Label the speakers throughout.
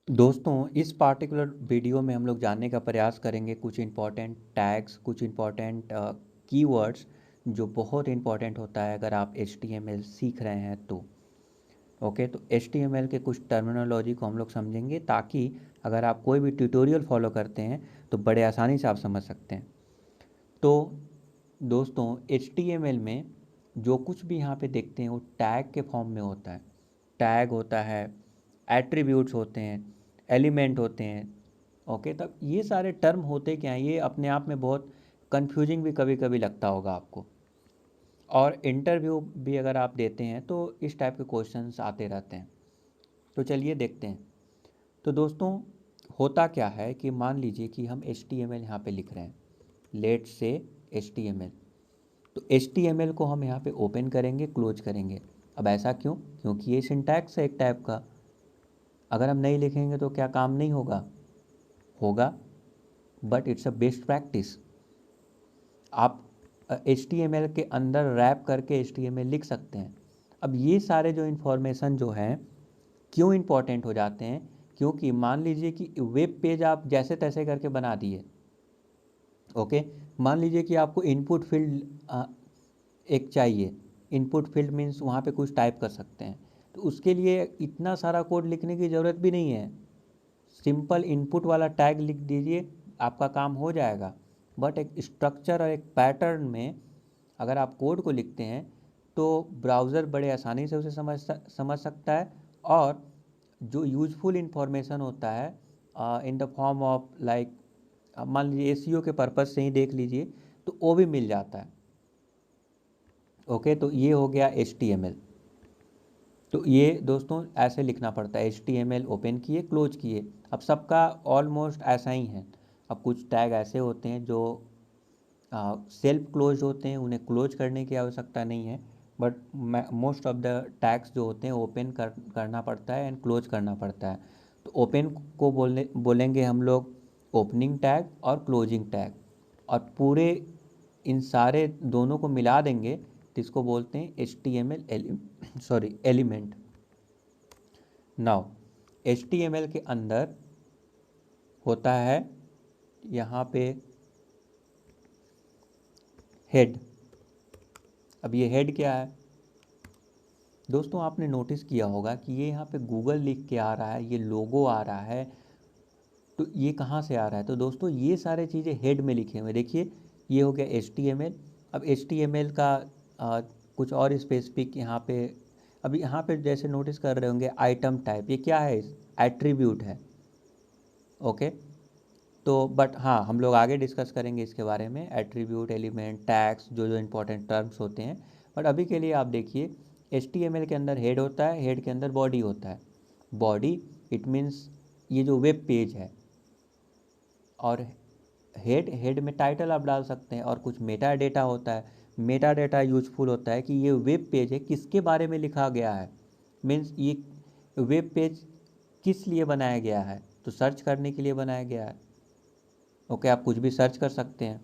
Speaker 1: दोस्तों, इस particular video में हम लोग जानने का प्रयास करेंगे कुछ इम्पॉर्टेंट टैग्स, कुछ इम्पॉर्टेंट कीवर्ड्स जो बहुत इम्पॉर्टेंट होता है अगर आप HTML सीख रहे हैं तो। ओके, तो HTML के कुछ टर्मिनोलॉजी को हम लोग समझेंगे ताकि अगर आप कोई भी ट्यूटोरियल फॉलो करते हैं तो बड़े आसानी से आप समझ सकते हैं। तो दोस्तों, HTML में जो कुछ भी यहाँ पे देखते हैं वो टैग के फॉर्म में होता है। टैग होता है, एट्रीब्यूट्स होते हैं, एलिमेंट होते हैं। ओके, तब ये सारे टर्म होते क्या हैं, ये अपने आप में बहुत कंफ्यूजिंग भी कभी कभी लगता होगा आपको। और इंटरव्यू भी अगर आप देते हैं तो इस टाइप के क्वेश्चंस आते रहते हैं। तो चलिए देखते हैं। तो दोस्तों, होता क्या है कि मान लीजिए कि हम HTML यहाँ पे लिख रहे हैं, लेट से HTML। तो HTML को हम यहाँ पे ओपन करेंगे, क्लोज करेंगे। अब ऐसा क्यों? क्योंकि ये सिंटैक्स है एक टाइप का। अगर हम नहीं लिखेंगे तो क्या काम नहीं होगा? होगा, but it's a best practice. आप HTML के अंदर रैप करके HTML लिख सकते हैं। अब ये सारे जो इन्फॉर्मेशन जो हैं क्यों इम्पोर्टेंट हो जाते हैं? क्योंकि मान लीजिए कि वेब पेज आप जैसे तैसे करके बना दिए। ओके, मान लीजिए कि आपको इनपुट फील्ड एक चाहिए। इनपुट फील्ड मीन्स वहाँ पे कुछ टाइप कर सकते हैं, तो उसके लिए इतना सारा कोड लिखने की ज़रूरत भी नहीं है। सिंपल इनपुट वाला टैग लिख दीजिए, आपका काम हो जाएगा। बट एक स्ट्रक्चर और एक पैटर्न में अगर आप कोड को लिखते हैं तो ब्राउज़र बड़े आसानी से उसे समझ सकता है। और जो यूजफुल इंफॉर्मेशन होता है in the form of like, मान लीजिए SEO के पर्पज़ से ही देख लीजिए, तो वो भी मिल जाता है। ओके, तो ये हो गया HTML। तो ये दोस्तों ऐसे लिखना पड़ता है, HTML ओपन किए, क्लोज किए। अब सबका ऑलमोस्ट ऐसा ही है। अब कुछ टैग ऐसे होते हैं जो सेल्फ क्लोज होते हैं, उन्हें क्लोज करने की आवश्यकता नहीं है। But most of the tags जो होते हैं ओपन करना पड़ता है एंड क्लोज करना पड़ता है। तो ओपन को बोलेंगे हम लोग ओपनिंग टैग और क्लोजिंग टैग। और पूरे इन सारे दोनों को मिला देंगे तो इसको बोलते हैं HTML एलिमेंट। नाउ HTML के अंदर होता है यहाँ पे हेड। अब ये हेड क्या है? दोस्तों, आपने नोटिस किया होगा कि ये यहाँ पे गूगल लिख के आ रहा है, ये लोगो आ रहा है। तो ये कहाँ से आ रहा है? तो दोस्तों, ये सारे चीज़ें हेड में लिखे हुए, देखिए ये हो गया HTML। अब HTML का कुछ और स्पेसिफिक यहाँ पे, अभी यहाँ पे जैसे नोटिस कर रहे होंगे आइटम टाइप, ये क्या है? एट्रीब्यूट है। ओके, तो बट हाँ, हम लोग आगे डिस्कस करेंगे इसके बारे में, एट्रीब्यूट, एलिमेंट, टैग्स, जो जो इंपॉर्टेंट टर्म्स होते हैं। बट अभी के लिए आप देखिए, HTML के अंदर हेड होता है, हेड के अंदर बॉडी होता है। बॉडी इट मीन्स ये जो वेब पेज है। और हेड में टाइटल आप डाल सकते हैं, और कुछ मेटा डेटा होता है। मेटा डेटा यूजफुल होता है कि ये वेब पेज है किसके बारे में लिखा गया है। मीन्स ये वेब पेज किस लिए बनाया गया है? तो सर्च करने के लिए बनाया गया है। ओके, आप कुछ भी सर्च कर सकते हैं।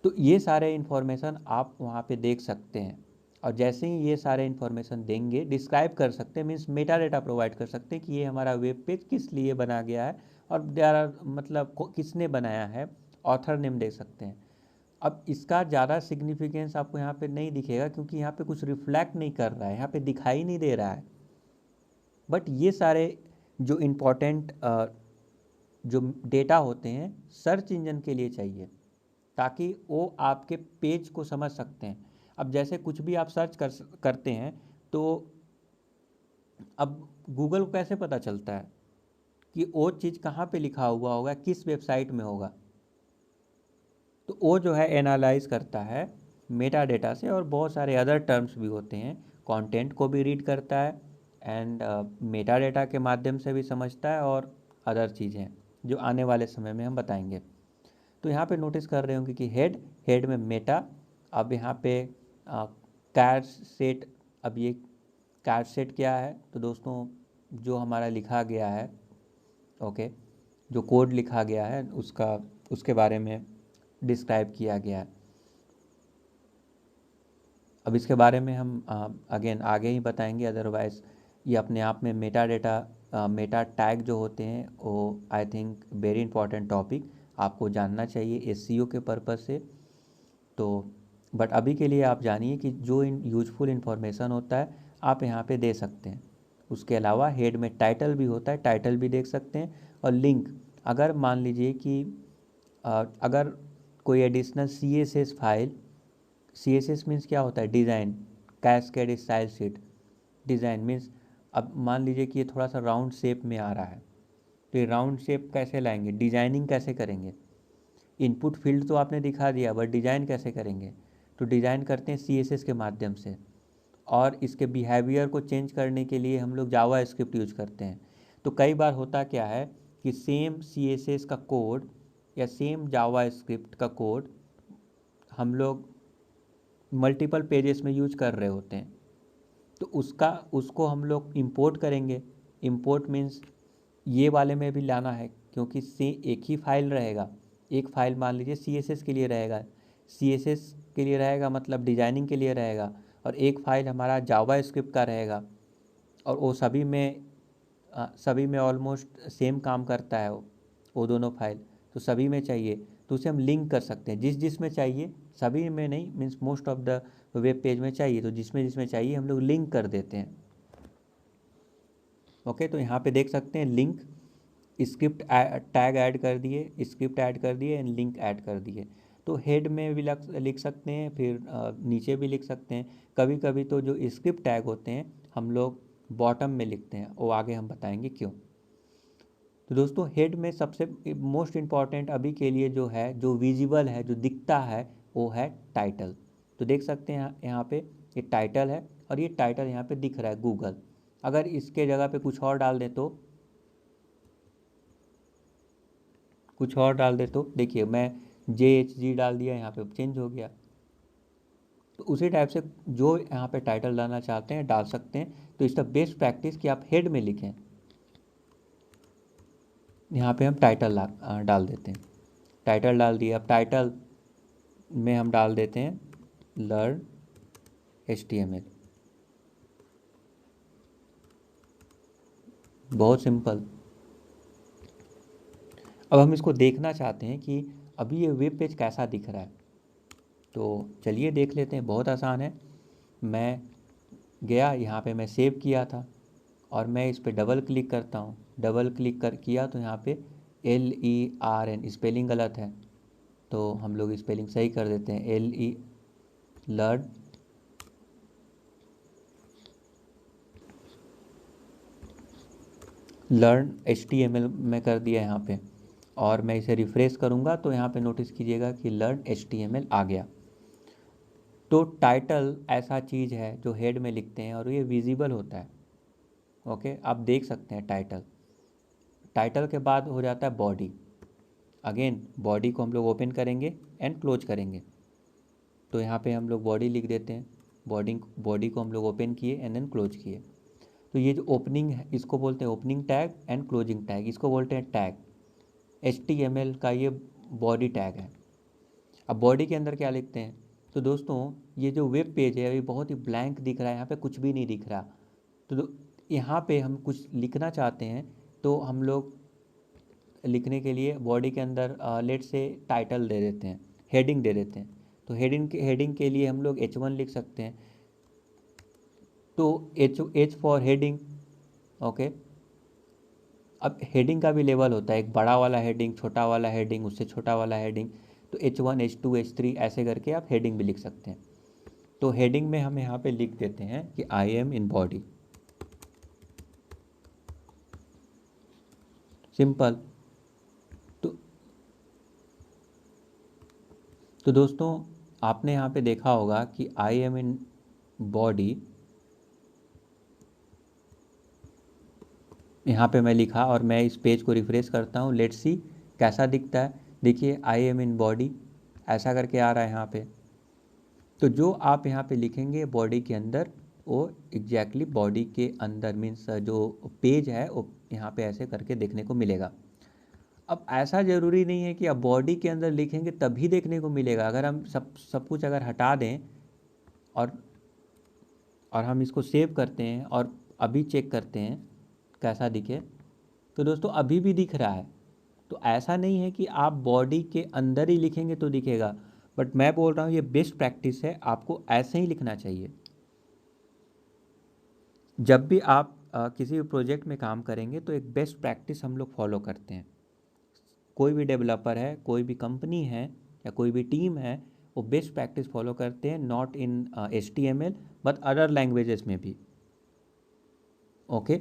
Speaker 1: तो ये सारे इन्फॉर्मेशन आप वहाँ पे देख सकते हैं। और जैसे ही ये सारे इन्फॉर्मेशन देंगे, डिस्क्राइब कर सकते हैं, मीन्स मेटा डेटा प्रोवाइड कर सकते हैं कि ये हमारा वेब पेज किस लिए बना गया है। और देयर आर मतलब किसने बनाया है, ऑथर नेम दे सकते हैं। अब इसका ज़्यादा सिग्निफिकेंस आपको यहाँ पे नहीं दिखेगा क्योंकि यहाँ पे कुछ रिफ्लेक्ट नहीं कर रहा है, यहाँ पे दिखाई नहीं दे रहा है। बट ये सारे जो इम्पोर्टेंट जो डेटा होते हैं सर्च इंजन के लिए चाहिए, ताकि वो आपके पेज को समझ सकते हैं। अब जैसे कुछ भी आप सर्च करते हैं, तो अब गूगल को कैसे पता चलता है कि वो चीज़ कहाँ पे लिखा हुआ होगा, किस वेबसाइट में होगा? तो वो जो है एनालाइज करता है मेटा डेटा से, और बहुत सारे अदर टर्म्स भी होते हैं। कंटेंट को भी रीड करता है एंड मेटा डेटा के माध्यम से भी समझता है, और अदर चीज़ें जो आने वाले समय में हम बताएंगे। तो यहाँ पे नोटिस कर रहे होंगे कि हेड में मेटा। अब यहाँ पे कैट सेट। अब ये कैट सेट क्या है? तो दोस्तों, जो हमारा लिखा गया है, ओके, जो कोड लिखा गया है उसका, उसके बारे में डिस्क्राइब किया गया है। अब इसके बारे में हम अगेन आगे ही बताएंगे, अदरवाइज़ ये अपने आप में मेटा डेटा मेटा टैग जो होते हैं वो I think very important topic, आपको जानना चाहिए एसईओ के पर्पज़ से। तो बट अभी के लिए आप जानिए कि जो यूजफुल इन्फॉर्मेशन होता है आप यहाँ पे दे सकते हैं। उसके अलावा हेड में टाइटल भी होता है, टाइटल भी देख सकते हैं। और लिंक, अगर मान लीजिए कि अगर कोई additional CSS file, CSS means क्या होता है, design, cascade style sheet. Design means अब मान लीजिए कि ये थोड़ा सा राउंड शेप में आ रहा है, तो ये राउंड शेप कैसे लाएंगे, डिजाइनिंग कैसे करेंगे। इनपुट फील्ड तो आपने दिखा दिया, बट डिज़ाइन कैसे करेंगे, तो डिज़ाइन करते हैं CSS के माध्यम से। और इसके बिहेवियर को चेंज करने के लिए हम लोग जावा स्क्रिप्ट यूज करते हैं। तो कई बार होता क्या है कि सेम CSS का कोड या सेम जावा स्क्रिप्ट का कोड हम लोग मल्टीपल पेजेस में यूज कर रहे होते हैं, तो उसको हम लोग इंपोर्ट करेंगे। इंपोर्ट मीन्स ये वाले में भी लाना है, क्योंकि से एक ही फाइल रहेगा। एक फाइल मान लीजिए CSS के लिए रहेगा, CSS के लिए रहेगा मतलब डिजाइनिंग के लिए रहेगा, और एक फाइल हमारा जावा स्क्रिप्ट का रहेगा, और वो सभी में ऑलमोस्ट सेम काम करता है वो दोनों फाइल, तो सभी में चाहिए, तो उसे हम लिंक कर सकते हैं। जिस जिस में चाहिए, सभी में नहीं, means most of the web page में चाहिए, तो जिसमें जिसमें चाहिए हम लोग लिंक कर देते हैं। ओके, तो यहाँ पे देख सकते हैं लिंक, स्क्रिप्ट टैग ऐड कर दिए, स्क्रिप्ट ऐड कर दिए एंड लिंक ऐड कर दिए। तो हेड में भी लिख सकते हैं, फिर नीचे भी लिख सकते हैं। कभी कभी तो जो स्क्रिप्ट टैग होते हैं हम लोग बॉटम में लिखते हैं, वो आगे हम बताएंगे क्यों। तो दोस्तों हेड में सबसे मोस्ट इम्पॉर्टेंट अभी के लिए जो है, जो विजिबल है, जो दिखता है, वो है टाइटल। तो देख सकते हैं यहाँ पे ये टाइटल है, और ये टाइटल यहाँ पे दिख रहा है गूगल। अगर इसके जगह पे कुछ और डाल दे तो, कुछ और डाल दे तो देखिए मैं JHG डाल दिया, यहाँ पे चेंज हो गया। तो उसी टाइप से जो यहाँ पे टाइटल डालना चाहते हैं डाल सकते हैं। तो इसका बेस्ट प्रैक्टिस कि आप हेड में लिखें। यहाँ पे हम टाइटल डाल देते हैं, टाइटल डाल दिया। अब टाइटल में हम डाल देते हैं लर्न HTML। बहुत सिंपल। अब हम इसको देखना चाहते हैं कि अभी ये वेब पेज कैसा दिख रहा है, तो चलिए देख लेते हैं। बहुत आसान है। मैं गया यहाँ पे, मैं सेव किया था, और मैं इस पर डबल क्लिक करता हूँ। डबल क्लिक कर किया तो यहाँ पे LERN, स्पेलिंग गलत है, तो हम लोग स्पेलिंग सही कर देते हैं। लर्न लर्न HTML में कर दिया यहाँ पे, और मैं इसे रिफ़्रेश करूँगा तो यहाँ पे नोटिस कीजिएगा कि लर्न HTML आ गया। तो टाइटल ऐसा चीज़ है जो हेड में लिखते हैं और ये विजिबल होता है। ओके, आप देख सकते हैं टाइटल। टाइटल के बाद हो जाता है बॉडी। अगेन बॉडी को हम लोग ओपन करेंगे एंड क्लोज करेंगे, तो यहाँ पे हम लोग बॉडी लिख देते हैं। बॉडी को हम लोग ओपन किए एंड देन क्लोज किए। तो ये जो ओपनिंग है इसको बोलते हैं opening tag and closing tag, इसको बोलते हैं टैग। HTML का ये बॉडी टैग है। अब बॉडी के अंदर क्या लिखते हैं, तो दोस्तों ये जो वेब पेज है अभी बहुत ही ब्लैंक दिख रहा है, यहाँ पे कुछ भी नहीं दिख रहा। तो यहाँ पे हम कुछ लिखना चाहते हैं, तो हम लोग लिखने के लिए बॉडी के अंदर लेट से टाइटल दे देते हैं, हेडिंग दे देते हैं। तो हेडिंग के लिए हम लोग H1 लिख सकते हैं। तो H फॉर हेडिंग। ओके, अब हेडिंग का भी लेवल होता है, एक बड़ा वाला हेडिंग, छोटा वाला हेडिंग, उससे छोटा वाला हेडिंग। तो H1 H2 H3 ऐसे करके आप हेडिंग भी लिख सकते हैं। तो हेडिंग में हम यहाँ पे लिख देते हैं कि I am in body. Simple. तो तो दोस्तों आपने यहाँ पे देखा होगा कि आई एम इन बॉडी, यहाँ पे मैं लिखा और मैं इस पेज को रिफ्रेश करता हूँ। लेट्स सी कैसा दिखता है। देखिए आई एम इन बॉडी ऐसा करके आ रहा है यहाँ पे। तो जो आप यहाँ पे लिखेंगे बॉडी के अंदर, वो एग्जैक्टली बॉडी के अंदर मीन्स जो पेज है वो यहाँ पे ऐसे करके देखने को मिलेगा। अब ऐसा ज़रूरी नहीं है कि आप बॉडी के अंदर लिखेंगे तभी देखने को मिलेगा। अगर हम सब कुछ अगर हटा दें और हम इसको सेव करते हैं और अभी चेक करते हैं, कैसा दिखे। तो दोस्तों अभी भी दिख रहा है, तो ऐसा नहीं है कि आप बॉडी के अंदर ही लिखेंगे तो दिखेगा, बट मैं बोल रहा हूँ ये बेस्ट प्रैक्टिस है, आपको ऐसे ही लिखना चाहिए। जब भी आप किसी भी प्रोजेक्ट में काम करेंगे तो एक बेस्ट प्रैक्टिस हम लोग फॉलो करते हैं। कोई भी डेवलपर है, कोई भी कंपनी है या कोई भी टीम है, वो बेस्ट प्रैक्टिस फॉलो करते हैं, not in HTML but other languages में भी। ओके,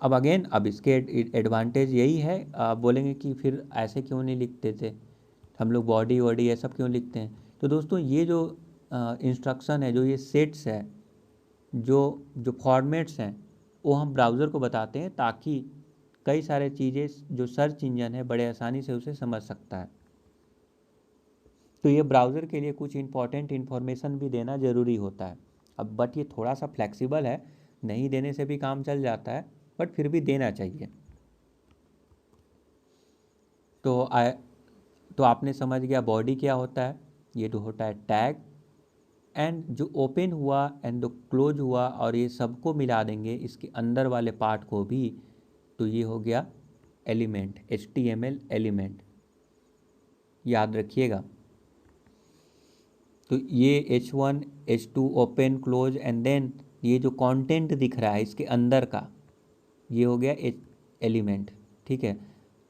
Speaker 1: अब अगेन अब इसके एडवांटेज यही है, आप बोलेंगे कि फिर ऐसे क्यों नहीं लिखते थे हम लोग, बॉडी वॉडी ये सब क्यों लिखते हैं। तो दोस्तों ये जो इंस्ट्रक्शन है, जो ये सेट्स है, जो जो फॉर्मेट्स हैं, वो हम ब्राउज़र को बताते हैं ताकि कई सारे चीज़ें जो सर्च इंजन है बड़े आसानी से उसे समझ सकता है। तो ये ब्राउज़र के लिए कुछ इंपॉर्टेंट इन्फॉर्मेशन भी देना ज़रूरी होता है। अब बट ये थोड़ा सा फ्लेक्सिबल है, नहीं देने से भी काम चल जाता है, बट फिर भी देना चाहिए। तो तो आपने समझ गया बॉडी क्या होता है, ये तो होता है टैग, एंड जो ओपन हुआ एंड जो क्लोज हुआ और ये सबको मिला देंगे इसके अंदर वाले पार्ट को भी, तो ये हो गया एलिमेंट, HTML एलिमेंट, याद रखिएगा। तो ये H1 H2 open close and then ये जो कंटेंट दिख रहा है इसके अंदर का, ये हो गया एलिमेंट। ठीक है,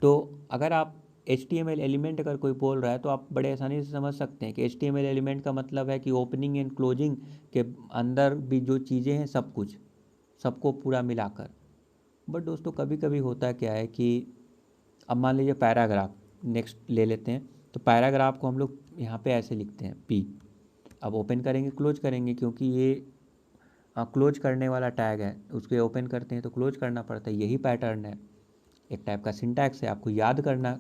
Speaker 1: तो अगर आप HTML एलिमेंट अगर कोई बोल रहा है तो आप बड़े आसानी से समझ सकते हैं कि HTML एलिमेंट का मतलब है कि ओपनिंग एंड क्लोजिंग के अंदर भी जो चीज़ें हैं सब कुछ, सबको पूरा मिलाकर। बट दोस्तों कभी कभी होता क्या है कि अब मान लीजिए पैराग्राफ नेक्स्ट ले लेते हैं, तो पैराग्राफ को हम लोग यहाँ पे ऐसे लिखते हैं P। अब ओपन करेंगे क्लोज करेंगे, क्योंकि ये क्लोज करने वाला टैग है, उसको ओपन करते हैं तो क्लोज करना पड़ता है, यही पैटर्न है, एक टाइप का सिंटैक्स है, आपको याद करना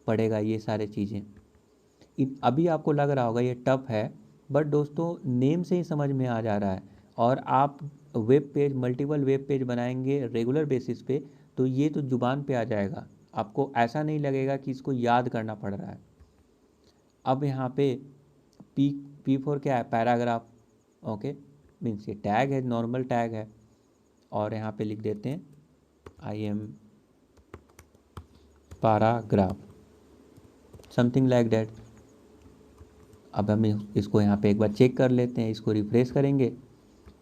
Speaker 1: पड़ेगा ये सारे चीज़ें। अभी आपको लग रहा होगा ये टफ है, बट दोस्तों नेम से ही समझ में आ जा रहा है। और आप web page, multiple web page बनाएंगे रेगुलर बेसिस पे, तो ये तो जुबान पे आ जाएगा, आपको ऐसा नहीं लगेगा कि इसको याद करना पड़ रहा है। अब यहाँ पे P4 क्या है, पैराग्राफ। ओके, मीन्स ये टैग है, नॉर्मल टैग है, और यहाँ पे लिख देते हैं I am paragraph, something like that. अब हम इसको यहाँ पे एक बार चेक कर लेते हैं, इसको रिफ्रेश करेंगे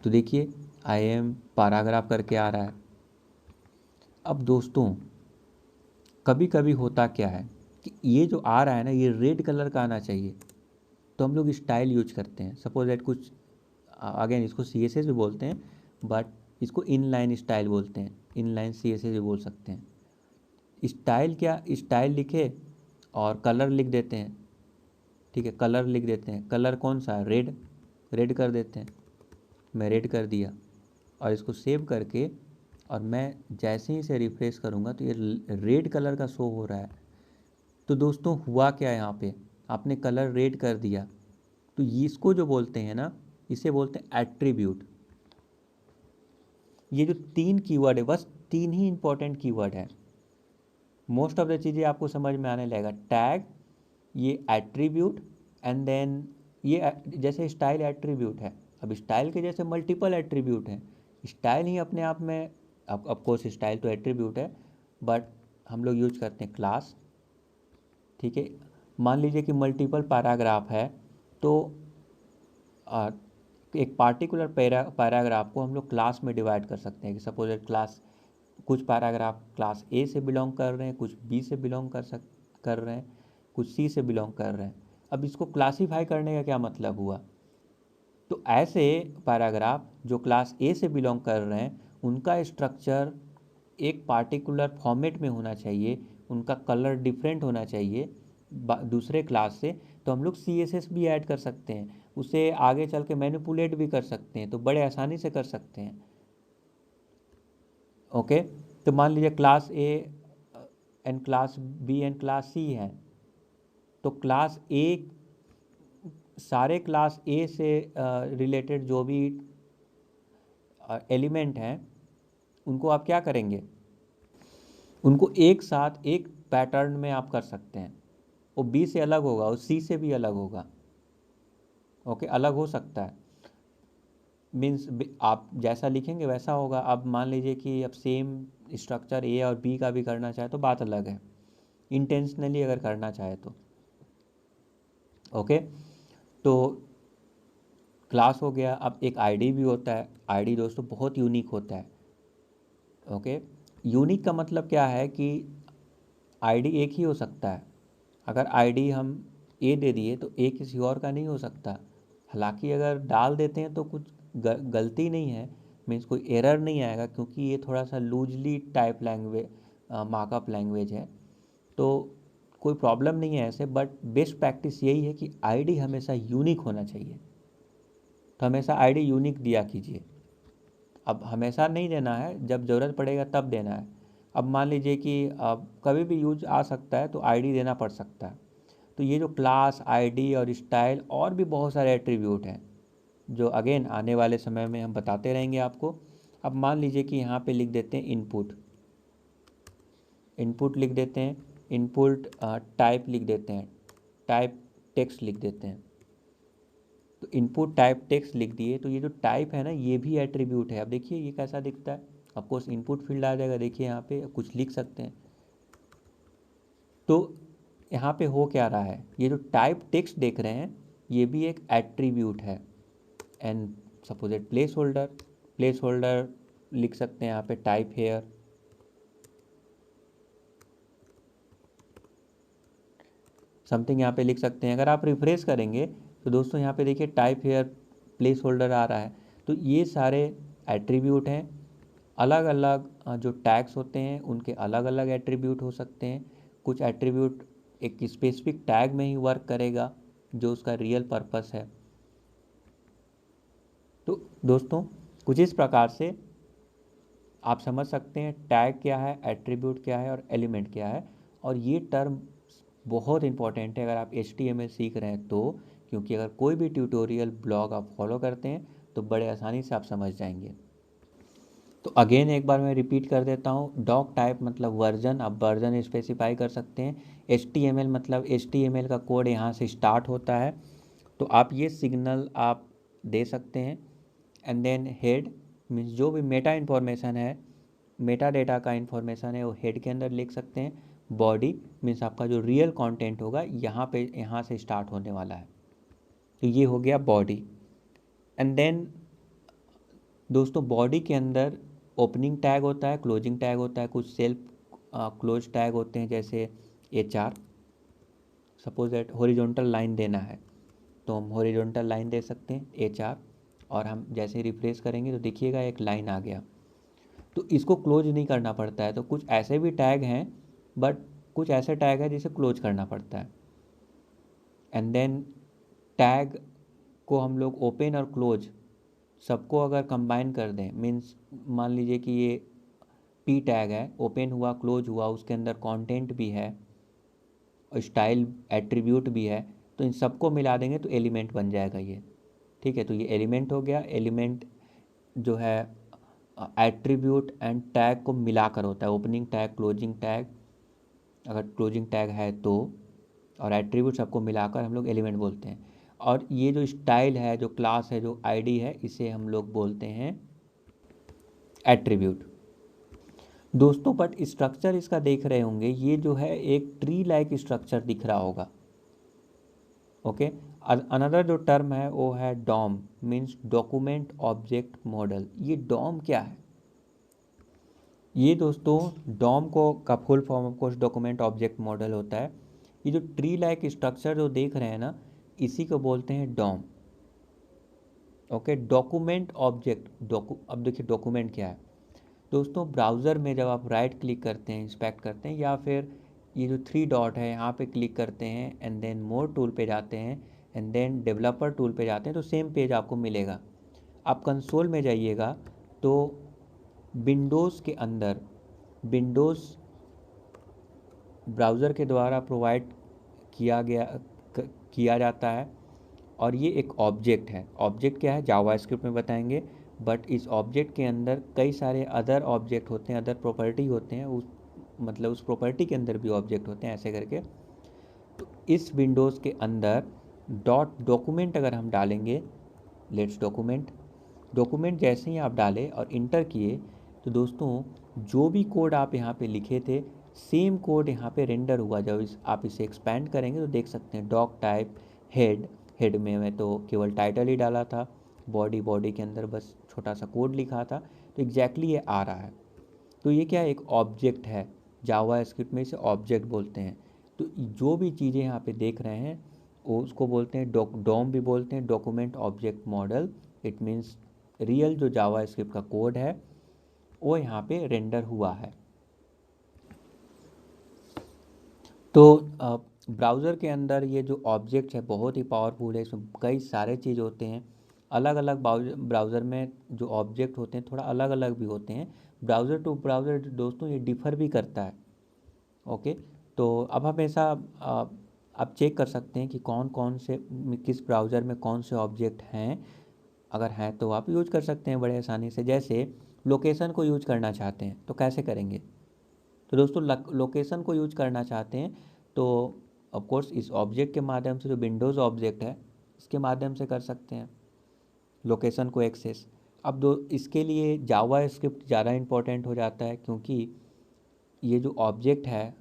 Speaker 1: तो देखिए आई एम पैराग्राफ करके आ रहा है। अब दोस्तों कभी कभी होता क्या है कि ये जो आ रहा है ना, ये रेड कलर का आना चाहिए, तो हम लोग स्टाइल यूज करते हैं। सपोज दैट कुछ, अगेन इसको CSS भी बोलते हैं, बट इसको इनलाइन स्टाइल बोलते हैं, इनलाइन CSS भी बोल सकते हैं। स्टाइल क्या, स्टाइल लिखे और कलर लिख देते हैं। ठीक है, कलर लिख देते हैं, कलर कौन सा, रेड, रेड कर देते हैं, मैं रेड कर दिया, और इसको सेव करके, और मैं जैसे ही इसे रिफ्रेश करूँगा तो ये रेड कलर का शो हो रहा है। तो दोस्तों हुआ क्या, यहाँ पे आपने कलर रेड कर दिया, तो इसको जो बोलते हैं ना, इसे बोलते हैं एट्रीब्यूट। ये जो 3 कीवर्ड है, बस 3 ही इंपॉर्टेंट कीवर्ड है, मोस्ट ऑफ द चीज़ें आपको समझ में आने लगेगा। टैग, ये एट्रीब्यूट, एंड देन ये जैसे स्टाइल एट्रीब्यूट है, अब स्टाइल के जैसे मल्टीपल एट्रीब्यूट हैं। स्टाइल ही अपने आप में, अब कोर्स स्टाइल तो एट्रीब्यूट है, बट हम लोग यूज करते हैं क्लास। ठीक है, मान लीजिए कि मल्टीपल पैराग्राफ है, तो एक पार्टिकुलर पैराग्राफ को हम लोग क्लास में डिवाइड कर सकते हैं कि सपोज क्लास, कुछ पैराग्राफ क्लास A से बिलोंग कर रहे हैं, कुछ B से बिलोंग कर रहे हैं, कुछ C से बिलोंग कर रहे हैं। अब इसको क्लासीफाई करने का क्या मतलब हुआ, तो ऐसे पैराग्राफ जो क्लास A से बिलोंग कर रहे हैं उनका स्ट्रक्चर एक पार्टिकुलर फॉर्मेट में होना चाहिए, उनका कलर डिफरेंट होना चाहिए दूसरे क्लास से, तो हम लोग CSS भी ऐड कर सकते हैं, उसे आगे चल के मैनिपुलेट भी कर सकते हैं, तो बड़े आसानी से कर सकते हैं। ओके, तो मान लीजिए class A and class B and class C है, तो क्लास A, सारे क्लास A से रिलेटेड जो भी एलिमेंट हैं उनको आप क्या करेंगे, उनको एक साथ एक पैटर्न में आप कर सकते हैं। वो B से अलग होगा, वो C से भी अलग होगा। ओके, अलग हो सकता है। मीन्स आप जैसा लिखेंगे वैसा होगा। अब मान लीजिए कि अब सेम स्ट्रक्चर ए और बी का भी करना चाहे तो बात अलग है, इंटेंशनली अगर करना चाहे तो। ओके, तो क्लास हो गया। अब एक आईडी भी होता है। आईडी दोस्तों बहुत यूनिक होता है। ओके, यूनिक का मतलब क्या है कि आईडी एक ही हो सकता है। अगर आईडी हम ए दे दिए तो ए किसी और का नहीं हो सकता। हालांकि अगर डाल देते हैं तो कुछ गलती नहीं है, मीन्स कोई एरर नहीं आएगा, क्योंकि ये थोड़ा सा loosely type language, markup language है, तो कोई प्रॉब्लम नहीं है ऐसे। बट बेस्ट प्रैक्टिस यही है कि आईडी हमेशा यूनिक होना चाहिए, तो हमेशा आईडी यूनिक दिया कीजिए। अब हमेशा नहीं देना है, जब ज़रूरत पड़ेगा तब देना है। अब मान लीजिए कि अब कभी भी यूज आ सकता है तो आईडी देना पड़ सकता है। तो ये जो क्लास, आईडी और स्टाइल और भी बहुत सारे एट्रीब्यूट हैं जो अगेन आने वाले समय में हम बताते रहेंगे आपको। अब मान लीजिए कि यहाँ पे लिख देते हैं इनपुट, इनपुट लिख देते हैं, इनपुट टाइप लिख देते हैं, टाइप टेक्स्ट लिख देते हैं। तो इनपुट टाइप टेक्स्ट लिख दिए, तो ये जो टाइप है ना ये भी एट्रीब्यूट है। अब देखिए ये कैसा दिखता है, ऑफकोर्स इनपुट फील्ड आ जाएगा, देखिए यहाँ पे कुछ लिख सकते हैं। तो यहाँ पे हो क्या रहा है, ये जो टाइप टेक्स्ट देख रहे हैं ये भी एक एट्रीब्यूट है। And suppose it place holder, place holder लिख सकते हैं यहाँ पे टाइप हेयर, समथिंग यहाँ पे लिख सकते हैं। अगर आप रिफ्रेश करेंगे तो दोस्तों यहाँ पे देखिए टाइप हेयर प्लेस होल्डर आ रहा है। तो ये सारे एट्रीब्यूट हैं। अलग अलग जो टैग्स होते हैं उनके अलग अलग एट्रीब्यूट हो सकते हैं। कुछ एट्रीब्यूट एक स्पेसिफिक टैग में ही वर्क करेगा जो उसका रियल पर्पस है। तो दोस्तों कुछ इस प्रकार से आप समझ सकते हैं टैग क्या है, एट्रीब्यूट क्या है और एलिमेंट क्या है। और ये टर्म बहुत इंपॉर्टेंट है अगर आप HTML सीख रहे हैं तो, क्योंकि अगर कोई भी ट्यूटोरियल ब्लॉग आप फॉलो करते हैं तो बड़े आसानी से आप समझ जाएंगे। तो अगेन एक बार मैं रिपीट कर देता हूँ, डॉक टाइप मतलब वर्जन, आप वर्जन स्पेसिफाई कर सकते हैं। HTML मतलब HTML का कोड यहाँ से स्टार्ट होता है, तो आप ये सिग्नल आप दे सकते हैं। एंड देन हेड मीन्स जो भी मेटा इन्फॉर्मेशन है, मेटा डेटा का इन्फॉर्मेशन है वो हेड के अंदर लिख सकते हैं। बॉडी मीन्स आपका जो रियल कंटेंट होगा यहाँ से स्टार्ट होने वाला है, तो ये हो गया बॉडी। एंड देन दोस्तों बॉडी के अंदर ओपनिंग टैग होता है, क्लोजिंग टैग होता है, कुछ सेल्फ क्लोज टैग होते हैं जैसे HR। Suppose that horizontal line देना है तो हम हॉरिजॉन्टल लाइन दे सकते हैं HR, और हम जैसे रिफ्रेश करेंगे तो देखिएगा एक लाइन आ गया। तो इसको क्लोज नहीं करना पड़ता है। तो कुछ ऐसे भी टैग हैं, बट कुछ ऐसे टैग है जिसे क्लोज करना पड़ता है। एंड देन टैग को हम लोग ओपन और क्लोज सबको अगर कंबाइन कर दें, मीन्स मान लीजिए कि ये P टैग है, ओपन हुआ क्लोज हुआ, उसके अंदर कंटेंट भी है और स्टाइल एट्रीब्यूट भी है, तो इन सबको मिला देंगे तो एलिमेंट बन जाएगा ये। ठीक है, तो ये एलिमेंट हो गया। एलिमेंट जो है एट्रीब्यूट एंड टैग को मिलाकर होता है, ओपनिंग टैग, क्लोजिंग टैग अगर क्लोजिंग टैग है तो, और एट्रीब्यूट सबको मिलाकर हम लोग एलिमेंट बोलते हैं। और ये जो स्टाइल है, जो क्लास है, जो आईडी है, इसे हम लोग बोलते हैं एट्रीब्यूट। दोस्तों बट स्ट्रक्चर इसका देख रहे होंगे, ये जो है एक ट्री लाइक स्ट्रक्चर दिख रहा होगा। ओके, अनदर जो टर्म है वो है DOM, means document object model. ये डॉम क्या है? ये दोस्तों डॉम को का full form of course document object model होता है। ये जो ट्री लाइक स्ट्रक्चर जो देख रहे हैं ना, इसी को बोलते हैं डॉम। ओके, डॉक्यूमेंट ऑब्जेक्ट अब देखिए डॉक्यूमेंट क्या है दोस्तों। ब्राउज़र में जब आप राइट क्लिक करते हैं, इंस्पेक्ट करते हैं, या फिर ये जो 3 डॉट है यहाँ पे क्लिक करते हैं एंड देन मोर टूल पे जाते हैं एंड देन डेवलपर टूल पे जाते हैं, तो सेम पेज आपको मिलेगा। आप कंसोल में जाइएगा तो विंडोज़ के अंदर, विंडोज़ ब्राउज़र के द्वारा प्रोवाइड किया जाता है, और ये एक ऑब्जेक्ट है। ऑब्जेक्ट क्या है जावास्क्रिप्ट में बताएंगे, बट इस ऑब्जेक्ट के अंदर कई सारे अदर ऑब्जेक्ट होते हैं, अदर प्रॉपर्टी होते हैं, उस मतलब उस प्रॉपर्टी के अंदर भी ऑब्जेक्ट होते हैं ऐसे करके। तो इस विंडोज़ के अंदर डॉट डॉक्यूमेंट अगर हम डालेंगे, लेट्स डॉक्यूमेंट, डॉक्यूमेंट जैसे ही आप डाले और इंटर किए तो दोस्तों जो भी कोड आप यहाँ पे लिखे थे सेम कोड यहाँ पे रेंडर हुआ। जब आप इसे एक्सपैंड करेंगे तो देख सकते हैं डॉक टाइप हेड, हेड में मैं तो केवल टाइटल ही डाला था, बॉडी के अंदर बस छोटा सा कोड लिखा था, तो एग्जैक्टली ये आ रहा है। तो ये क्या एक ऑब्जेक्ट है, जावा स्क्रिप्ट में इसे ऑब्जेक्ट बोलते हैं। तो जो भी चीज़ें यहाँ पे देख रहे हैं वो उसको बोलते हैं डॉम भी बोलते हैं, document object model. It means real जो जावा स्क्रिप्ट का कोड है वो यहाँ पे रेंडर हुआ है। तो ब्राउज़र के अंदर ये जो ऑब्जेक्ट है बहुत ही पावरफुल है, इसमें कई सारे चीज़ होते हैं। अलग अलग ब्राउज़र में जो ऑब्जेक्ट होते हैं थोड़ा अलग अलग भी होते हैं, ब्राउज़र टू ब्राउज़र दोस्तों ये डिफ़र भी करता है। ओके, तो अब हमेशा आप चेक कर सकते हैं कि कौन कौन से किस ब्राउज़र में कौन से ऑब्जेक्ट हैं। अगर हैं तो आप यूज कर सकते हैं बड़े आसानी से। जैसे लोकेशन को यूज करना चाहते हैं तो कैसे करेंगे? तो दोस्तों लोकेशन को यूज करना चाहते हैं तो ऑफ कोर्स इस ऑब्जेक्ट के माध्यम से, जो विंडोज़ ऑब्जेक्ट है इसके माध्यम से कर सकते हैं लोकेशन को एक्सेस। अब दो इसके लिए जावा स्क्रिप्ट ज़्यादा इम्पोर्टेंट हो जाता है, क्योंकि ये जो ऑब्जेक्ट है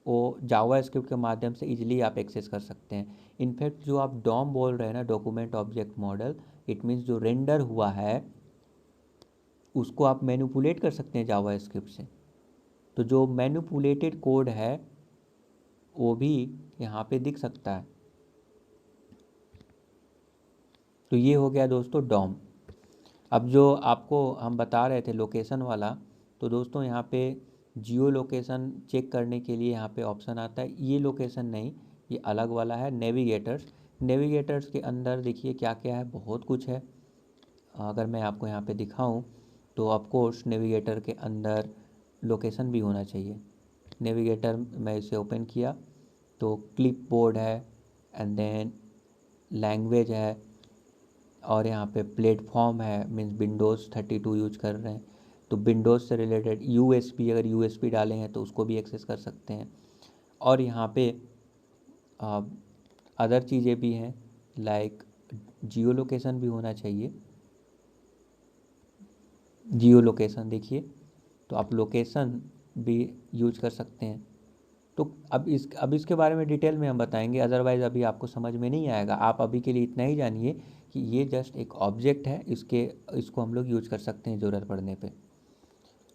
Speaker 1: वो जावा स्क्रिप्ट के माध्यम से इजीली आप एक्सेस कर सकते हैं। इनफैक्ट जो आप डॉम बोल रहे हैं ना, document object model, it means जो रेंडर हुआ है उसको आप मैनिपुलेट कर सकते हैं जावा स्क्रिप्ट से। तो जो मैनिपुलेटेड कोड है वो भी यहाँ पे दिख सकता है। तो ये हो गया दोस्तों डॉम। अब जो आपको हम बता रहे थे लोकेशन वाला, तो दोस्तों यहाँ पे जियो लोकेशन चेक करने के लिए यहाँ पे ऑप्शन आता है। ये लोकेशन नहीं, ये अलग वाला है, नेविगेटर्स। नेविगेटर्स के अंदर देखिए क्या क्या है, बहुत कुछ है। अगर मैं आपको यहाँ पे दिखाऊं तो ऑफकोर्स नेविगेटर के अंदर लोकेशन भी होना चाहिए। नेविगेटर मैं इसे ओपन किया तो क्लिप बोर्ड है, एंड देन लैंग्वेज है, और यहाँ पे प्लेटफॉर्म है, मीन्स विंडोज़ 32 यूज कर रहे हैं तो विंडोज़ से रिलेटेड यूएसपी, अगर यूएसपी डाले हैं तो उसको भी एक्सेस कर सकते हैं। और यहाँ पे अदर चीज़ें भी हैं, लाइक जियो लोकेशन भी होना चाहिए। जियो लोकेशन देखिए, तो आप लोकेशन भी यूज कर सकते हैं। तो अब इसके बारे में डिटेल में हम बताएंगे, अदरवाइज़ अभी आपको समझ में नहीं आएगा। आप अभी के लिए इतना ही जानिए कि ये जस्ट एक ऑब्जेक्ट है, इसको हम लोग यूज कर सकते हैं ज़रूरत पड़ने पे,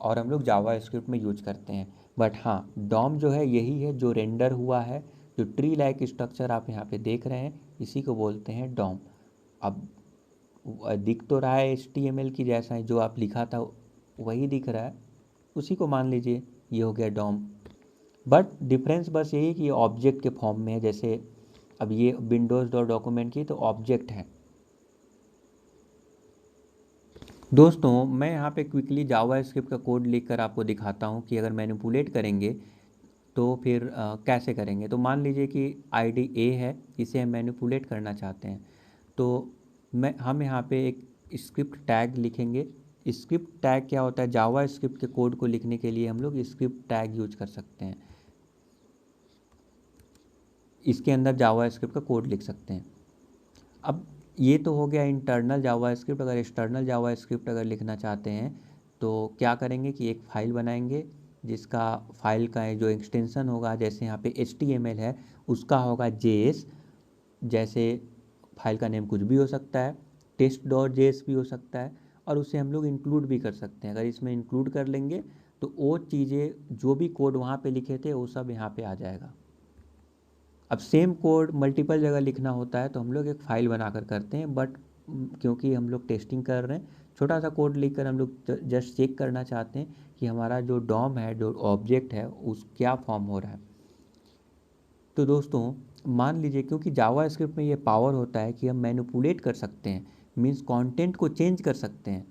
Speaker 1: और हम लोग जावा स्क्रिप्ट में यूज करते हैं। बट हाँ, डॉम जो है यही है जो रेंडर हुआ है, जो ट्री लाइक स्ट्रक्चर आप यहाँ पे देख रहे हैं इसी को बोलते हैं डॉम। अब दिख तो रहा है HTML की जैसा है, जो आप लिखा था वही दिख रहा है, उसी को मान लीजिए ये हो गया डॉम। बट डिफरेंस बस यही कि ये ऑब्जेक्ट के फॉर्म में है। जैसे अब ये विंडोज़ डॉट डॉक्यूमेंट की तो ऑब्जेक्ट है। दोस्तों मैं यहाँ पे क्विकली जावा स्क्रिप्ट का कोड लिख कर आपको दिखाता हूँ कि अगर मैनिपुलेट करेंगे तो फिर कैसे करेंगे। तो मान लीजिए कि आईडी ए है, इसे हम मैनिपुलेट करना चाहते हैं, तो हम यहाँ पे एक स्क्रिप्ट टैग लिखेंगे। स्क्रिप्ट टैग क्या होता है? जावा स्क्रिप्ट के कोड को लिखने के लिए हम लोग स्क्रिप्ट टैग यूज कर सकते हैं, इसके अंदर जावा स्क्रिप्ट का कोड लिख सकते हैं। अब ये तो हो गया इंटरनल जावा स्क्रिप्ट। अगर एक्सटर्नल जावा स्क्रिप्ट अगर लिखना चाहते हैं तो क्या करेंगे कि एक फ़ाइल बनाएंगे, जिसका फाइल का जो एक्सटेंशन होगा, जैसे यहाँ पे HTML है उसका होगा JS। जैसे फाइल का नेम कुछ भी हो सकता है, test.js भी हो सकता है, और उसे हम लोग इंक्लूड भी कर सकते हैं। अगर इसमें इंक्लूड कर लेंगे तो वो चीज़ें जो भी कोड वहाँ पे लिखे थे वो सब यहाँ पे आ जाएगा। अब सेम कोड मल्टीपल जगह लिखना होता है तो हम लोग एक फ़ाइल बनाकर करते हैं, बट क्योंकि हम लोग टेस्टिंग कर रहे हैं, छोटा सा कोड लिखकर हम लोग जस्ट चेक करना चाहते हैं कि हमारा जो डॉम है, जो ऑब्जेक्ट है, उस क्या फॉर्म हो रहा है। तो दोस्तों मान लीजिए, क्योंकि जावा स्क्रिप्ट में ये पावर होता है कि हम मैनिपुलेट कर सकते हैं, मीन्स कंटेंट को चेंज कर सकते हैं।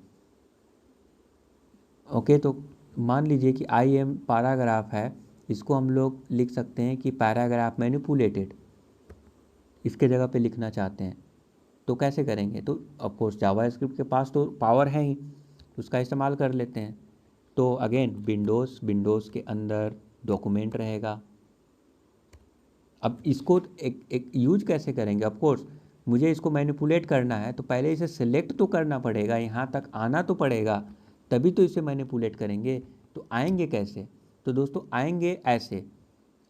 Speaker 1: ओके, तो मान लीजिए कि आई एम पैराग्राफ है, इसको हम लोग लिख सकते हैं कि पैराग्राफ मैनिपुलेटेड, इसके जगह पे लिखना चाहते हैं तो कैसे करेंगे? तो ऑफकोर्स जावा स्क्रिप्ट के पास तो पावर है ही, तो उसका इस्तेमाल कर लेते हैं। तो अगेन विंडोज़ के अंदर डॉक्यूमेंट रहेगा। अब इसको एक यूज कैसे करेंगे? ऑफकोर्स मुझे इसको मैनिपुलेट करना है तो पहले इसे सिलेक्ट तो करना पड़ेगा, यहाँ तक आना तो पड़ेगा, तभी तो इसे मैनिपुलेट करेंगे। तो आएंगे कैसे? तो दोस्तों आएंगे ऐसे,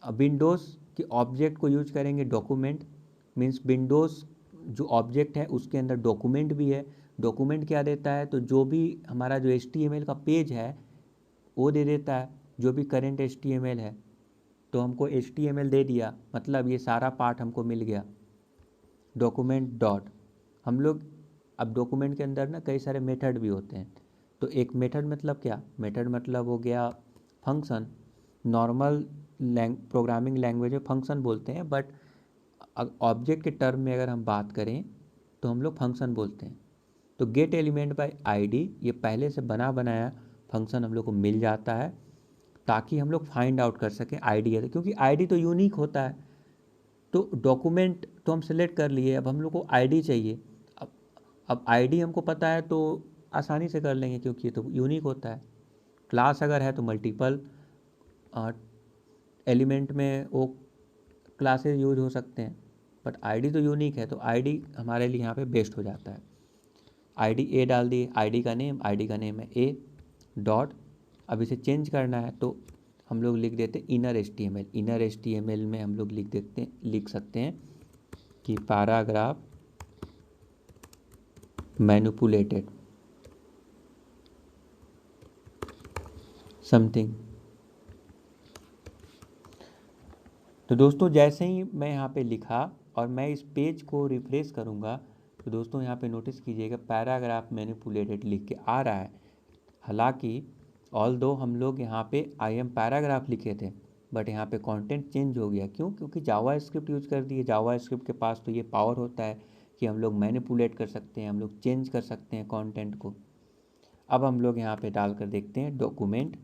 Speaker 1: विंडोज़ के ऑब्जेक्ट को यूज करेंगे, डॉक्यूमेंट मीन्स विंडोज़ जो ऑब्जेक्ट है उसके अंदर डॉक्यूमेंट भी है। डॉक्यूमेंट क्या देता है? तो जो भी हमारा जो HTML का पेज है वो दे देता है, जो भी करेंट HTML है। तो हमको HTML दे दिया, मतलब ये सारा पार्ट हमको मिल गया। डॉक्यूमेंट डॉट हम लोग, अब डॉक्यूमेंट के अंदर ना कई सारे मेथड भी होते हैं। तो एक मेथड मतलब क्या? मेथड मतलब हो गया फंक्शन। नॉर्मल प्रोग्रामिंग लैंग्वेज में फंक्शन बोलते हैं, बट ऑब्जेक्ट के टर्म में अगर हम बात करें तो हम लोग फंक्शन बोलते हैं। तो गेट एलिमेंट बाय आईडी, ये पहले से बना बनाया फंक्शन हम लोग को मिल जाता है, ताकि हम लोग फाइंड आउट कर सकें आईडी है, क्योंकि आईडी तो यूनिक होता है। तो डॉक्यूमेंट तो हम सेलेक्ट कर लिए, अब हम लोग को आईडी चाहिए। अब अब आईडी हमको पता है तो आसानी से कर लेंगे, क्योंकि ये तो यूनिक होता है। क्लास अगर है तो मल्टीपल एलिमेंट में वो क्लासेस यूज हो सकते हैं, बट आईडी तो यूनिक है, तो आईडी हमारे लिए यहाँ पे बेस्ट हो जाता है। आईडी ए डाल दिए, आईडी का नेम है ए डॉट। अब इसे चेंज करना है तो हम लोग लिख देते इनर HTML। इनर HTML में हम लोग लिख सकते हैं कि पैराग्राफ मैनिपुलेटेड समथिंग। तो दोस्तों जैसे ही मैं यहाँ पे लिखा और मैं इस पेज को रिफ्रेश करूँगा, तो दोस्तों यहाँ पे नोटिस कीजिएगा पैराग्राफ मैनिपुलेटेड लिख के आ रहा है। हालांकि ऑल्दो हम लोग यहाँ पे आई एम पैराग्राफ लिखे थे, बट यहाँ पे कंटेंट चेंज हो गया। क्यों? क्योंकि जावा स्क्रिप्ट यूज कर दिए। जावा स्क्रिप्ट के पास तो ये पावर होता है कि हम लोग मैनिपुलेट कर सकते हैं, हम लोग चेंज कर सकते हैं कंटेंट को। अब हम लोग यहाँ पे डाल कर देखते हैं डॉक्यूमेंट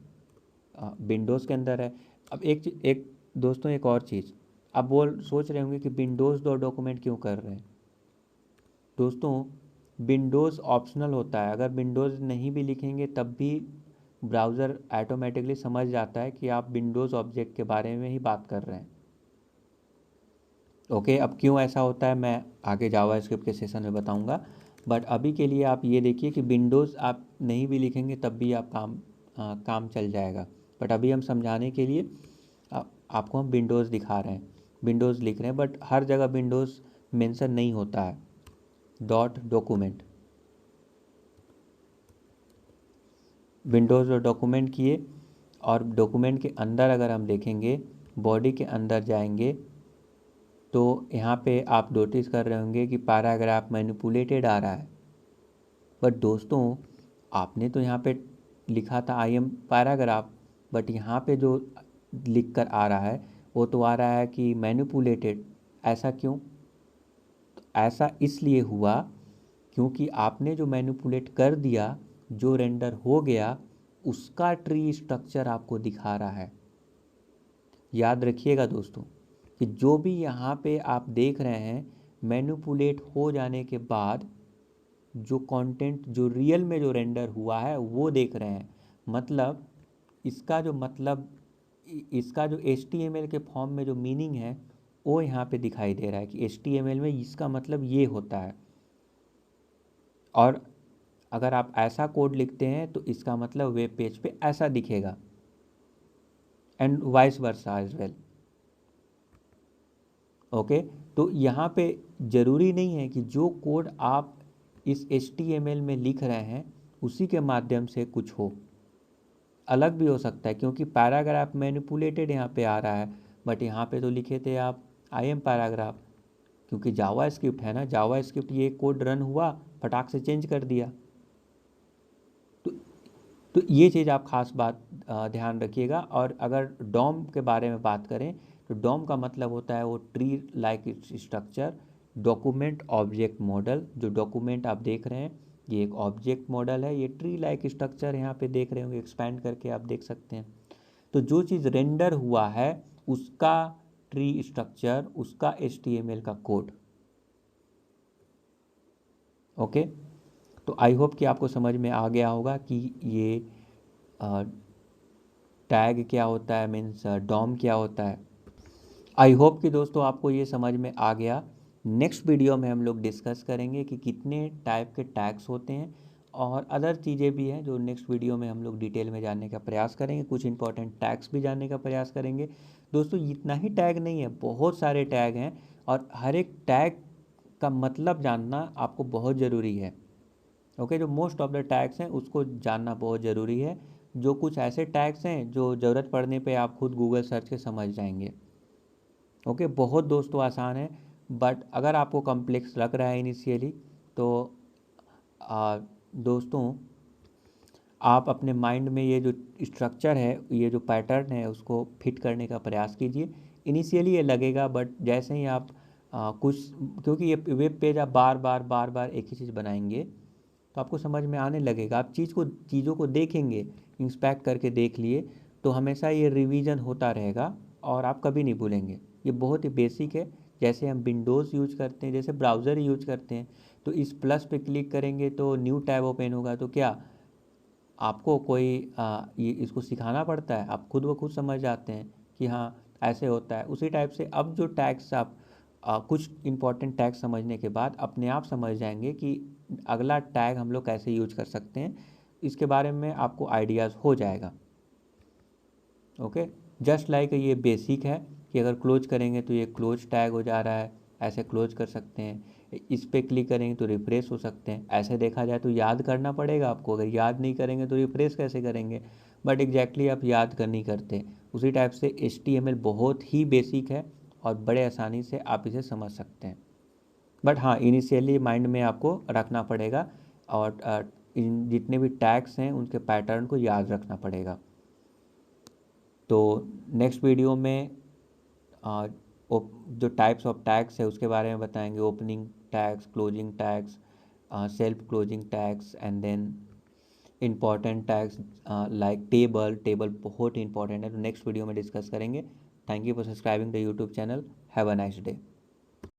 Speaker 1: विंडोज़ के अंदर है। अब एक दोस्तों एक और चीज़, अब सोच रहे होंगे कि विंडोज़ डॉट डॉक्यूमेंट क्यों कर रहे हैं। दोस्तों विंडोज़ ऑप्शनल होता है, अगर विंडोज़ नहीं भी लिखेंगे तब भी ब्राउज़र ऑटोमेटिकली समझ जाता है कि आप विंडोज़ ऑब्जेक्ट के बारे में ही बात कर रहे हैं। ओके, अब क्यों ऐसा होता है मैं आगे जावा स्क्रिप्ट के सेशन में बताऊंगा, बट अभी के लिए आप ये देखिए कि विंडोज़ आप नहीं भी लिखेंगे तब भी आप काम चल जाएगा। बट अभी हम समझाने के लिए आपको हम विंडोज़ दिखा रहे हैं, विंडोज़ लिख रहे हैं, बट हर जगह विंडोज़ मेंशन नहीं होता है। डॉट डॉक्यूमेंट, विंडोज़ और डॉक्यूमेंट किए, और डॉक्यूमेंट के अंदर अगर हम देखेंगे, बॉडी के अंदर जाएंगे, तो यहाँ पे आप नोटिस कर रहे होंगे कि पैराग्राफ मैनिपुलेटेड आ रहा है। बट दोस्तों आपने तो यहाँ पे लिखा था आई एम पैराग्राफ, बट यहाँ पे जो लिख कर आ रहा है वो तो आ रहा है कि मैनिपुलेटेड। ऐसा क्यों? तो ऐसा इसलिए हुआ क्योंकि आपने जो मैनिपुलेट कर दिया, जो रेंडर हो गया, उसका ट्री स्ट्रक्चर आपको दिखा रहा है। याद रखिएगा दोस्तों कि जो भी यहाँ पे आप देख रहे हैं मैनिपुलेट हो जाने के बाद जो कंटेंट जो रियल में जो रेंडर हुआ है वो देख रहे हैं। मतलब इसका जो HTML के फॉर्म में जो मीनिंग है वो यहाँ पे दिखाई दे रहा है कि HTML में इसका मतलब ये होता है। और अगर आप ऐसा कोड लिखते हैं तो इसका मतलब वेब पेज पे ऐसा दिखेगा, and vice versa as well. Okay, तो यहाँ पे ज़रूरी नहीं है कि जो कोड आप इस HTML में लिख रहे हैं उसी के माध्यम से कुछ हो, अलग भी हो सकता है। क्योंकि पैराग्राफ मैनिपुलेटेड यहाँ पे आ रहा है, बट यहाँ पे तो लिखे थे आप आई एम पैराग्राफ, क्योंकि जावा स्क्रिप्ट है ना, जावा स्क्रिप्ट ये कोड रन हुआ, फटाक से चेंज कर दिया। तो तो ये चीज़ आप खास बात ध्यान रखिएगा। और अगर डॉम के बारे में बात करें तो डॉम का मतलब होता है वो tree like structure, document object model. जो डॉक्यूमेंट आप देख रहे हैं ये एक ऑब्जेक्ट मॉडल है, ये ट्री लाइक स्ट्रक्चर यहाँ पे देख रहे होंगे, एक्सपैंड करके आप देख सकते हैं। तो जो चीज़ रेंडर हुआ है उसका ट्री स्ट्रक्चर, उसका HTML का कोड। ओके, तो आई होप कि आपको समझ में आ गया होगा कि ये टैग क्या होता है, मीन्स डॉम क्या होता है। आई होप कि दोस्तों आपको ये समझ में आ गया। नेक्स्ट वीडियो में हम लोग डिस्कस करेंगे कि कितने टाइप के टैग्स होते हैं और अदर चीज़ें भी हैं जो नेक्स्ट वीडियो में हम लोग डिटेल में जानने का प्रयास करेंगे। कुछ इंपॉर्टेंट टैग्स भी जानने का प्रयास करेंगे। दोस्तों इतना ही टैग नहीं है, बहुत सारे टैग हैं और हर एक टैग का मतलब जानना आपको बहुत ज़रूरी है। ओके, जो मोस्ट ऑफ द टैग्स हैं उसको जानना बहुत ज़रूरी है। जो कुछ ऐसे टैग्स हैं जो ज़रूरत पड़ने पे आप खुद गूगल सर्च के समझ जाएंगे। ओके, बहुत दोस्तों आसान है, बट अगर आपको कॉम्प्लेक्स लग रहा है इनिशियली तो दोस्तों आप अपने माइंड में ये जो स्ट्रक्चर है, ये जो पैटर्न है उसको फिट करने का प्रयास कीजिए। इनिशियली ये लगेगा, बट जैसे ही आप कुछ, क्योंकि ये वेब पेज आप बार बार एक ही चीज़ बनाएंगे तो आपको समझ में आने लगेगा। आप चीज़ों को देखेंगे, इंस्पेक्ट करके देख लिए तो हमेशा ये रिवीजन होता रहेगा और आप कभी नहीं भूलेंगे। ये बहुत ही बेसिक है। जैसे हम विंडोज़ यूज करते हैं, जैसे ब्राउज़र यूज करते हैं, तो इस प्लस पे क्लिक करेंगे तो न्यू टैब ओपन होगा। तो क्या आपको कोई ये इसको सिखाना पड़ता है? आप खुद ब खुद समझ जाते हैं कि हाँ ऐसे होता है। उसी टाइप से अब जो टैग्स आप कुछ इंपॉर्टेंट टैग समझने के बाद अपने आप समझ जाएंगे कि अगला टैग हम लोग कैसे यूज कर सकते हैं। इसके बारे में आपको आइडियाज़ हो जाएगा। ओके, जस्ट लाइक ये बेसिक है कि अगर क्लोज करेंगे तो ये क्लोज टैग हो जा रहा है, ऐसे क्लोज कर सकते हैं। इस पे क्लिक करेंगे तो रिफ्रेश हो सकते हैं। ऐसे देखा जाए तो याद करना पड़ेगा आपको, अगर याद नहीं करेंगे तो रिफ्रेश कैसे करेंगे? बट एग्जैक्टली आप याद कर नहीं करते। उसी टाइप से HTML बहुत ही बेसिक है और बड़े आसानी से आप इसे समझ सकते हैं। बट हाँ, इनिशियली माइंड में आपको रखना पड़ेगा और इन जितने भी टैग्स हैं उनके पैटर्न को याद रखना पड़ेगा। तो नेक्स्ट वीडियो में जो टाइप्स ऑफ टैग्स है उसके बारे में बताएंगे। Opening tags, closing tags, self closing tags and then important tags like table बहुत इंपॉर्टेंट है। तो नेक्स्ट वीडियो में डिस्कस करेंगे। Thank you for subscribing the YouTube channel. Have a nice day.